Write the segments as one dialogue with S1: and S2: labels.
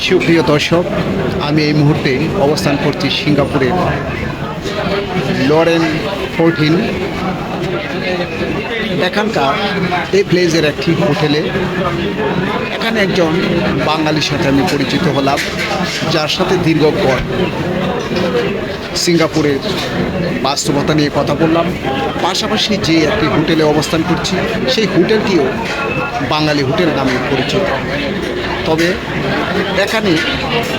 S1: সুপ্রিয় দর্শক, আমি এই মুহূর্তে অবস্থান করছি সিঙ্গাপুরের লরেন 14 এখানকার এই প্লেসের একটি হোটেলে। এখানে একজন বাঙালির সাথে আমি পরিচিত হলাম, যার সাথে দীর্ঘক্ষণ সিঙ্গাপুরের বাস্তবতা নিয়ে কথা বললাম। পাশাপাশি যে একটি হোটেলে অবস্থান করছি, সেই হোটেলটিও বাঙালি হোটেল নামে পরিচিত। তবে এখানে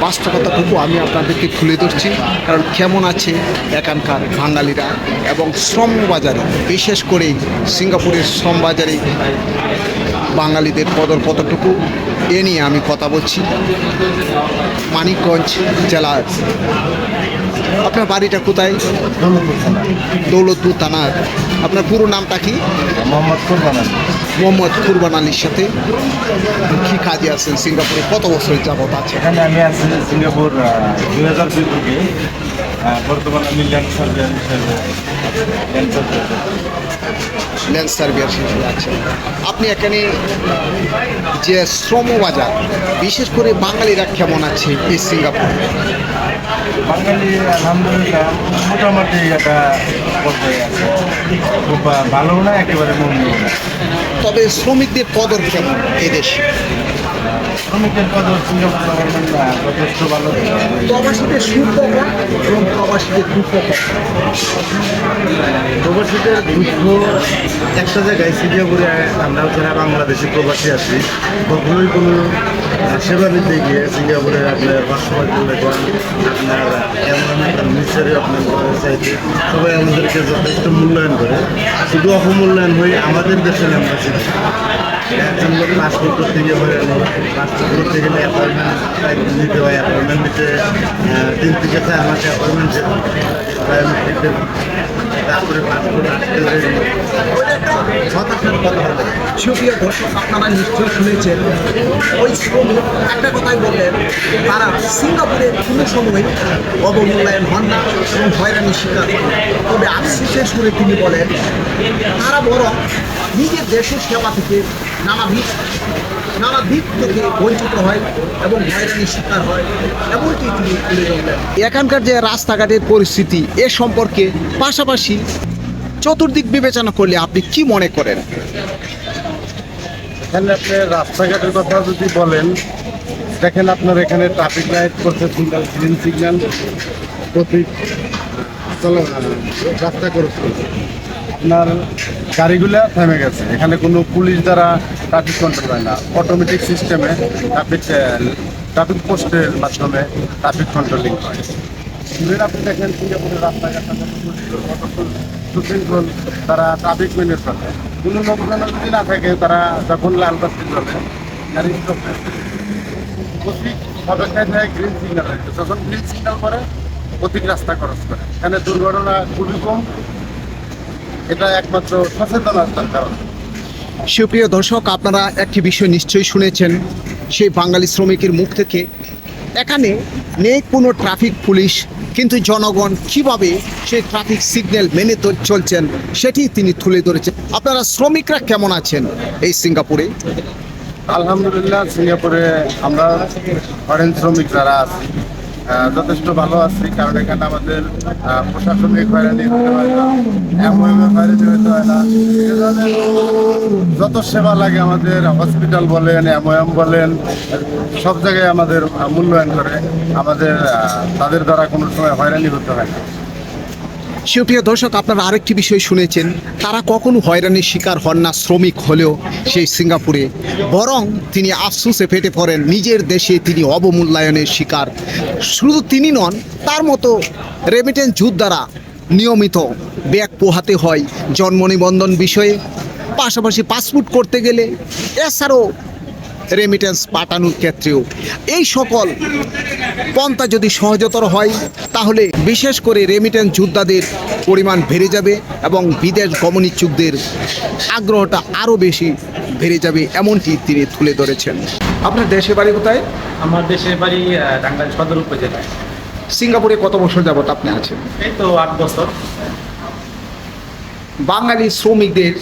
S1: বাস্তবতাটুকু আমি আপনাদেরকে তুলে ধরছি, কারণ কেমন আছে এখানকার বাঙালিরা এবং শ্রমবাজারে, বিশেষ করে সিঙ্গাপুরের শ্রমবাজারে বাঙালিদের কদর কতটুকু, এ নিয়ে আমি কথা বলছি। মানিকগঞ্জ জেলার। আপনার বাড়িটা কোথায়? দৌলতপুর থানার। আপনার পুরো নামটা কি? মোহাম্মদ কুরবান আলীর সাথে কি কাজে আছেন সিঙ্গাপুরে? কত বছর যাবত আছে
S2: এখানে? আমি আছি সিঙ্গাপুর 2002 থেকে। বর্তমানে আমি ল্যান্ড সার্ভিয়ার হিসেবে
S1: ল্যান্ড সার্ভিয়ার হিসেবে আছেন। আপনি এখানে যে শ্রমবাজার, বিশেষ করে বাঙালিরা কেমন আছে এই সিঙ্গাপুরে?
S2: বাঙালি আলহামদুলিল্লাহ মোটামুটি একটা পর্যায়ে আছে, খুব ভালো না, একেবারে মন্দ না।
S1: তবে শ্রমিকদের কদর কেমন এই দেশে?
S2: শ্রমিকের কদর সিঙ্গাপুর গভর্নমেন্ট যথেষ্ট ভালো।
S1: প্রবাসীদের সুখ এবং প্রবাসীদের দুঃখ।
S2: প্রবাসীদের দুঃখ একটা জায়গায় সিঙ্গাপুরে আমরা যারা বাংলাদেশি প্রবাসী আছি, কখনোই কোনো সেবা নিতে গিয়ে সিঙ্গাপুরে আপনার বাস্তবায়ন আপনার এমন মিনিস্টারি আপনার চাইতে সবাই আমাদেরকে যথেষ্ট মূল্যায়ন করে। শুধু অপমূল্যায়ন হয়ে আমাদের দেশের আমরা চিনি। একজন লোক পাসপোর্ট করতে গিয়ে হয়রানি, পাসপোর্ট করতে গেলে অ্যাপয়েন্টমেন্ট নিতে হয়, অ্যাপয়েন্টমেন্ট নিতে 3 থেকে 4 মাস অ্যাপয়েন্টমেন্ট বায়োমেট্রিক, তারপরে পাসপোর্ট আসতে কথা হবে।
S1: সুপ্রিয় দর্শক, আপনারা নিশ্চয়ই শুনেছেন ওই শ্রমিক একটা কথাই বললেন, তারা সিঙ্গাপুরের কোনো সময় অবমূল্যায়ন হন না এবং হয়রানির শিকার হন। তবে আফসোসের সুরে তিনি বলেন, তারা বরং নিজের দেশের সেবা থেকে নানা দিক থেকে বঞ্চিত হয় এবং হয়রানির শিকার হয়, এমনটি তিনি তুলে ধরলেন। এখানকার যে রাস্তাঘাটের পরিস্থিতি এ সম্পর্কে পাশাপাশি চতুর্দিক বিবেচনা করলে আপনি কি মনে করেন?
S2: এখানে আপনি রাস্তাঘাটের কথা যদি বলেন, দেখেন আপনার এখানে ট্রাফিক লাইট করছে, সিঙ্গেল গ্রিন সিগন্যাল প্রতি রাস্তা করছে। আপনার গাড়িগুলো থেমে গেছে, এখানে কোনো পুলিশ দ্বারা ট্রাফিক কন্ট্রোল হয় না, অটোমেটিক সিস্টেমে ট্রাফিক পোস্টের মাধ্যমে ট্রাফিক কন্ট্রোলিং হয়। আপনি দেখেন সিঙ্গাপুরের রাস্তাঘাটটা সুশৃঙ্খল, তারা ট্রাফিক মেনে চলে। কোনো লোকজন যদি না থাকে, তারা যখন লাল বাতি চলে গাড়ি স্টপ প্রতীক অপেক্ষায় থাকে গ্রিন সিগন্যাল, যখন গ্রিন সিগন্যাল করে প্রতীক রাস্তা ক্রস করে। এখানে দুর্ঘটনা খুবই কম, এটা একমাত্র সচেতনতার কারণ।
S1: সুপ্রিয় দর্শক, আপনারা একটি বিষয় নিশ্চয়ই শুনেছেন সেই বাঙালি শ্রমিকের মুখ থেকে। এখানে নেই কোনো ট্রাফিক পুলিশ, কিন্তু জনগণ কিভাবে সেই ট্রাফিক সিগন্যাল মেনে চলছেন সেটি তিনি তুলে ধরেছেন। আপনারা শ্রমিকরা কেমন আছেন এই সিঙ্গাপুরে?
S2: আলহামদুলিল্লাহ, সিঙ্গাপুরে আমরা ফরেন শ্রমিক যারা আছি যথেষ্ট ভালো আছি, কারণ এখানে আমাদের প্রশাসনিক হয়রানি হতে হয় না, হয়রানি হতে হয় না। যত সেবা লাগে আমাদের হসপিটাল বলেন, এমওএম বলেন, সব জায়গায় আমাদের মূল্যায়ন করে, আমাদের তাদের দ্বারা কোনো সময় হয়রানি হতে হয় না।
S1: সুপ্রিয় দর্শক, আপনারা আরেকটি বিষয় শুনেছেন, তারা কখনো হয়রানির শিকার হন না শ্রমিক হলেও সেই সিঙ্গাপুরে, বরং তিনি আফসোসে ফেটে পড়েন, নিজের দেশে তিনি অবমূল্যায়নের শিকার। শুধু তিনি নন, তার মতো রেমিটেন্স যোদ্ধারা নিয়মিত ব্যাগ পোহাতে হয় জন্ম নিবন্ধন বিষয়ে, পাশাপাশি পাসপোর্ট করতে গেলে, এছাড়াও রেমিটেন্স পাঠানোর ক্ষেত্রেও। এই সকল পন্থা যদি সহজতর হয়, তাহলে বিশেষ করে রেমিটেন্স যোদ্ধাদের পরিমাণ বেড়ে যাবে এবং বিদেশ গমনিচ্ছুকদের আগ্রহটা আরও বেশি বেড়ে যাবে, এমনটি তিনি তুলে ধরেছেন। আপনার দেশের বাড়ি কোথায়?
S3: আমার দেশের বাড়ি টাঙ্গাইল সদর উপজেলায়।
S1: সিঙ্গাপুরে কত বছর যাবত আপনি আছেন?
S3: এই তো 8 বছর।
S1: বাঙালি শ্রমিকদের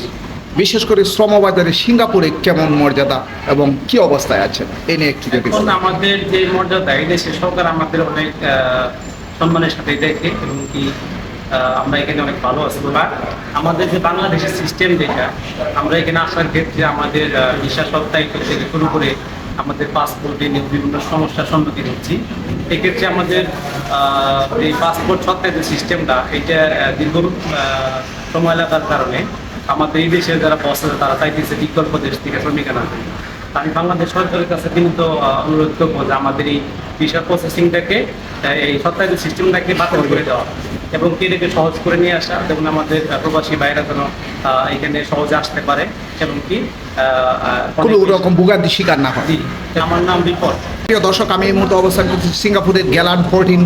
S1: বিশেষ করে শ্রমবাজারে সিঙ্গাপুরে কেমন মর্যাদা এবং কি অবস্থায় আছেন এ নিয়ে একটু যদি
S3: এখন
S1: বলেন।
S3: আমাদের যে মর্যাদা এই দেশের সরকার আমাদের অনেক সম্মানের সাথে দেখে এবং কি আমরা এখানে অনেক ভালো আছি। বা আমাদের যে বাংলাদেশের সিস্টেম যেটা, আমরা এখানে আসার ক্ষেত্রে আমাদের ভিসা সত্যায়িত থেকে শুরু করে আমাদের পাসপোর্টে নিয়ে বিভিন্ন সমস্যার সম্মুখীন হচ্ছি। এক্ষেত্রে আমাদের এই পাসপোর্ট সত্যায়িত সিস্টেমটা এটা দীর্ঘ সময় লাগার কারণে আমাদের এই দেশের যারা বস আছে তারা চাইতেছে বিকল্প দেশ থেকে শ্রমিক আনা। আমি বাংলাদেশ সরকারের কাছে কিন্তু অনুরোধ করবো যে আমাদের এই ভিসা প্রসেসিংটাকে এই সত্যায়িত সিস্টেমটাকে বাতিল করে দেওয়া এবং এটাকে সহজ করে নিয়ে আসা, এবং আমাদের প্রবাসী বাইরা যেন এখানে সহজে আসতে পারে এবং কি
S1: কোনো রকম ভোগান্তি শিকার না হয়।
S3: জি, আমার নাম বিপদ।
S1: প্রিয় দর্শক, আমি এই মুহূর্তে অবস্থান করছি সিঙ্গাপুরের গ্যালান 14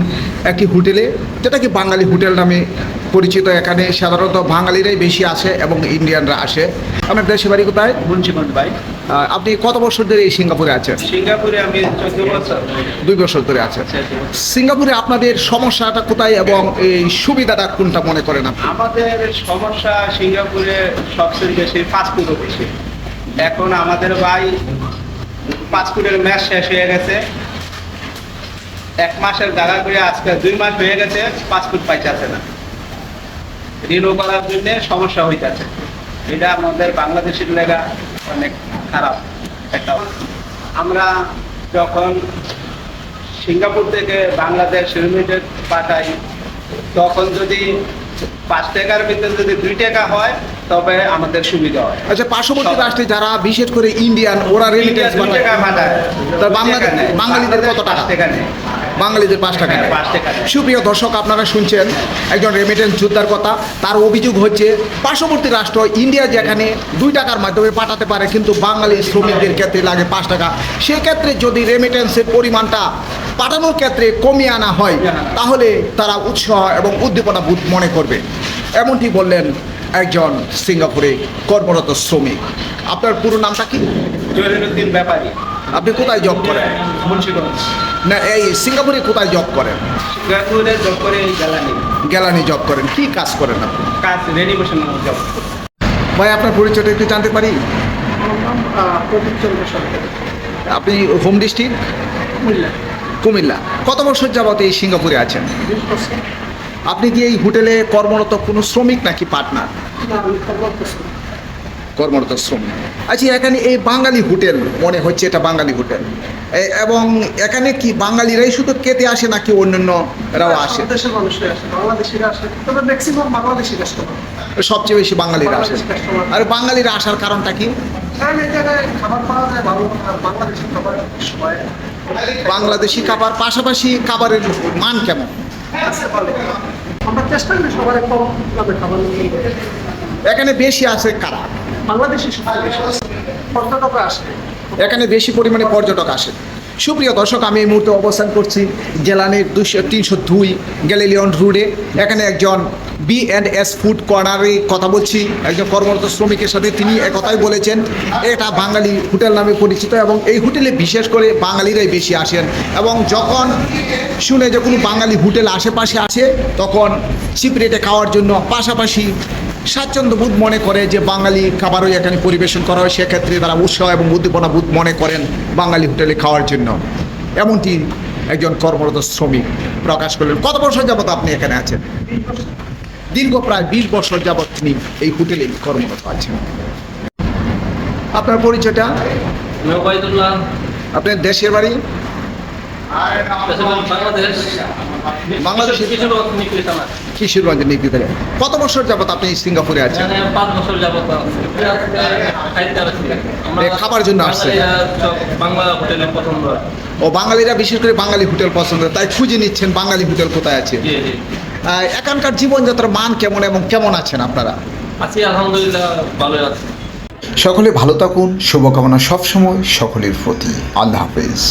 S1: একটি হোটেলে, যেটা কি বাঙালি হোটেল নামে পরিচিত। এখানে সাধারণত বাঙালিরাই বেশি আসে এবং ইন্ডিয়ানরা আসে। আমার দেশের বাড়ি কোথায়?
S3: মুন্সিগঞ্জ ভাই।
S1: আপনি কত বছর ধরে এই সিঙ্গাপুরে আছেন?
S3: সিঙ্গাপুরে আমি 14 বছর।
S1: 2 বছর ধরে আছেন। সিঙ্গাপুরে আপনাদের সমস্যাটা কোথায় এবং এই সুবিধাটা কোনটা মনে করেন আপনি?
S4: আমাদের সমস্যা সিঙ্গাপুরে সবচেয়ে বেশি ফাস্টফুড বেশি। এখন আমাদের ভাই ফাস্টফুডের ম্যাচ শেষ হয়ে গেছে, 1 মাসের জায়গা করে আজকে 2 মাস হয়ে গেছে ফাস্টফুড পাইতেছে না। রিনিউ করার জন্য সমস্যা হইতেছে। এটা আমাদের বাংলাদেশের লেগা অনেক খারাপ একটা। আমরা যখন সিঙ্গাপুর থেকে বাংলাদেশ লিমিটেড পাঠাই, তখন যদি 5 টাকার ভিতরে যদি 2 টাকা হয় তবে আমাদের সুবিধা হয়।
S1: আচ্ছা, পার্শ্ববর্তী রাষ্ট্রে যারা বিশেষ করে ইন্ডিয়ান, ওরা রেমিটেন্স
S4: 2 টাকা পাঠায়।
S1: তার বাঙালিদের কত টাকা?
S4: 5 টাকা নেয়।
S1: বাঙালিদের 5 টাকা নেয়।
S4: 5 টাকা নেয়।
S1: সুপ্রিয় দর্শক, আপনারা শুনছেন একজন রেমিটেন্স যোদ্ধার কথা। তার অভিযোগ হচ্ছে পার্শ্ববর্তী রাষ্ট্র ইন্ডিয়া যেখানে 2 টাকার মাধ্যমে পাঠাতে পারে, কিন্তু বাঙালি শ্রমিকদের ক্ষেত্রে লাগে 5 টাকা। সেক্ষেত্রে যদি রেমিটেন্সের পরিমাণটা পাঠানোর ক্ষেত্রে কমিয়ে আনা হয়, তাহলে তারা উৎসাহ এবং উদ্দীপনা বোধ মনে করবে। এমনটি বললেন একজন সিঙ্গাপুরে কর্মরত শ্রমিক। আপনার পুরো নামটা কি?
S4: জলিলুদ্দিন ব্যাপারী,
S1: আপনি কোথায় জব করেন?
S4: মুন্সিগঞ্জ।
S1: না, এই সিঙ্গাপুরে কোথায় জব করেন?
S4: সিঙ্গাপুরে জব করে এই জ্বালানি
S1: গ্যালানি জব করেন। কি কাজ করেন আপনি?
S4: কাজ রেনিমেশন জব।
S1: ভাই, আপনার পরিচয়টা একটু জানতে পারি?
S4: প্রদীপ চন্দ্র সরকার,
S1: আপনি হোম ডিস্ট্রিক্ট কুমিল্লা। কত বছর যাবত এই সিঙ্গাপুরে আছেন?
S4: 20 বছর।
S1: আপনি কি এই হোটেলে কর্মরত কোনো শ্রমিক নাকি পার্টনার? কর্মরত শ্রমিক। আচ্ছা, এখানে এই বাঙালি হোটেল মনে হচ্ছে এটা বাঙালি হোটেল, এবং এখানে কি বাঙালিরাই শুধু খেতে আসে নাকি অন্যান্যরাও আসে?
S5: সব দেশের মানুষই আসে, বাংলাদেশিরা আসে, তবে ম্যাক্সিমাম বাংলাদেশি কাস্টমার।
S1: সবচেয়ে বেশি বাঙালিরা আসে। আর বাঙালিরা আসার কারণটা কি?
S5: কারণ এই জায়গায় খাবার পাওয়া যায় ভালো, আর বাংলাদেশি খাবার সবাই
S1: বাংলাদেশি খাবার পাশাপাশি খাবারের মান কেমন?
S5: আছে ভালো। আমরা চেষ্টা করি সবার কম দামে খাবার নিয়ে।
S1: এখানে বেশি আছে কারা?
S5: বাংলাদেশি সবচেয়ে বেশি আছে, পর্যটকরা আসে।
S1: এখানে বেশি পরিমাণে পর্যটক আসে। সুপ্রিয় দর্শক, আমি এই মুহূর্তে অবস্থান করছি জেলানের 302 গ্যালিলিয়ন রোডে। এখানে একজন B&S ফুড কর্নারে কথা বলছি একজন কর্মরত শ্রমিকের সাথে। তিনি একথাই বলেছেন, এটা বাঙালি হোটেল নামে পরিচিত এবং এই হোটেলে বিশেষ করে বাঙালিরাই বেশি আসেন, এবং যখন শুনে যে কোনো বাঙালি হোটেল আশেপাশে আছে তখন চিপ রেটে খাওয়ার জন্য, পাশাপাশি স্বাচ্ছন্দ্য বোধ মনে করে যে বাঙালি খাবারই এখানে পরিবেশন করা হয়, সেক্ষেত্রে তারা উৎসাহ এবং উদ্দীপনা বোধ মনে করেন বাঙালি হোটেলে খাওয়ার জন্য। এমনটি একজন কর্মরত শ্রমিক প্রকাশ করলেন। কত বছর যাবত আপনি এখানে আছেন? দীর্ঘ প্রায় 20 বছর যাবত তিনি এই হোটেলে কর্মরত আছেন। আপনার পরিচয়টা?
S3: ওবায়দুল্লাহ,
S1: আপনার দেশের বাড়ি?
S3: বাংলাদেশ।
S1: বাংলাদেশে কিশোরগঞ্জের নিকৃতরে। কত বছর যাবত আপনি সিঙ্গাপুরে আছেন?
S3: 5 বছর যাবত
S1: খাবার জন্য আসছে।
S3: বাংলা হোটেলে পছন্দ।
S1: ও, বাঙালিরা বিশেষ করে বাঙালি হোটেল পছন্দ, তাই খুঁজে নিচ্ছেন বাঙালি হোটেল কোথায় আছে।
S3: জি জি।
S1: এখানকার জীবনযাত্রার মান কেমন এবং কেমন আছেন আপনারা?
S3: আছি আলহামদুলিল্লাহ, ভালো আছি।
S6: সকলে ভালো থাকুন, শুভকামনা সবসময় সকলের প্রতি। আল্লাহ হাফেজ।